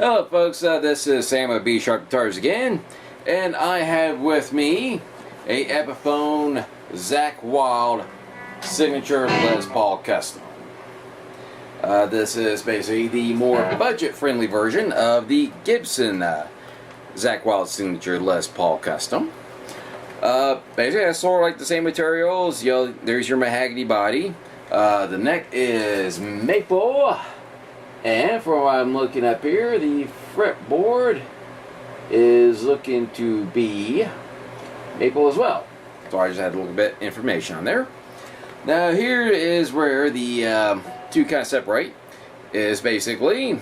Hello folks, this is Sam of B Sharp Guitars again, and I have with me a Epiphone Zakk Wylde signature Les Paul custom. This is basically the more budget-friendly version of the Gibson Zakk Wylde signature Les Paul custom. Basically, I sort of like the same materials. You know, there's your mahogany body. The neck is maple. And from what I'm looking up here, the fretboard is looking to be maple as well. So I just had a little bit of information on there. Now here is where the two kind of separate. Is basically,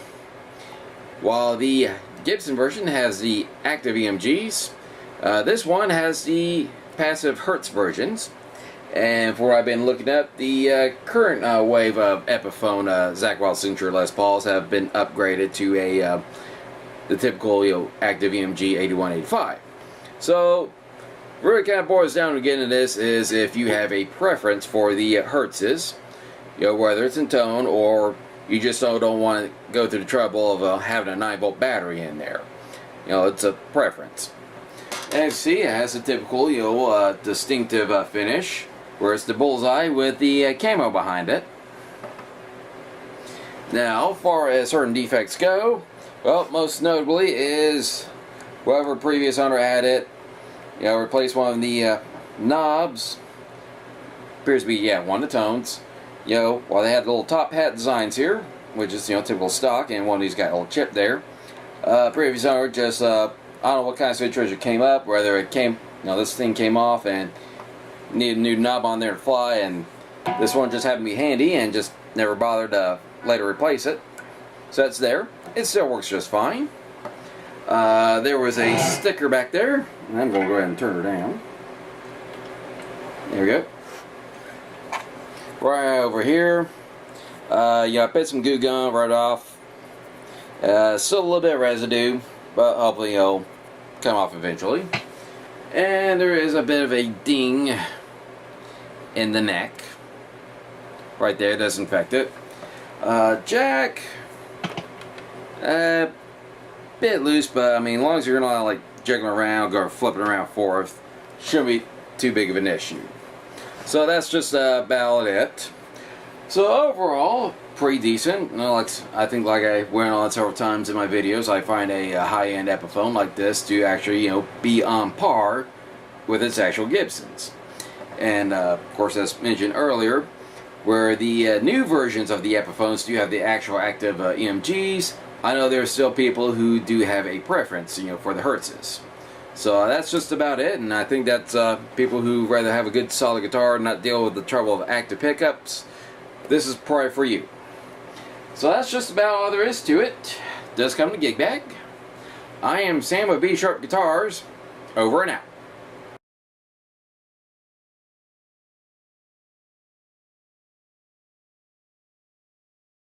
while the Gibson version has the active EMGs, this one has the passive Hertz versions. And for what I've been looking up, the current wave of Epiphone Zakk Wylde signature Les Pauls have been upgraded to a the typical active EMG 8185. So really kind of boils down to getting to this is if you have a preference for the Hertzes, whether it's in tone or you just don't want to go through the trouble of having a 9-volt battery in there. It's a preference. As you see, it has a typical distinctive finish, where it's the bullseye with the camo behind it. Now, as far as certain defects go, well, most notably is whoever previous owner had it, replaced one of the knobs. Appears to be, one of the tones. While they had the little top hat designs here, which is, typical stock, and one of these got a little chip there. Previous owner just, I don't know what kind of situation came up, whether it came, this thing came off and needed a new knob on there to fly, and this one just happened to be handy and just never bothered to later replace it. So that's there. It still works just fine. There was a sticker back there, and I'm going to go ahead and turn her down. There we go. Right over here, I put some glue gun right off. Still a little bit of residue, but hopefully it'll come off eventually. And there is a bit of a ding in the neck. Right there, disinfect it. Jack, bit loose, but I mean, as long as you're not like jiggling around or flipping around forth, shouldn't be too big of an issue. So that's just about it. So overall, pretty decent. I think like I went on several times in my videos, I find a high-end Epiphone like this to actually, be on par with its actual Gibsons. And of course, as mentioned earlier, where the new versions of the Epiphones do have the actual active EMGs, I know there are still people who do have a preference, for the Hertzes. So that's just about it, and I think that's people who rather have a good solid guitar and not deal with the trouble of active pickups. This is probably for you. So that's just about all there is to it. Does come to gig bag. I am Sam of B Sharp Guitars. Over and out.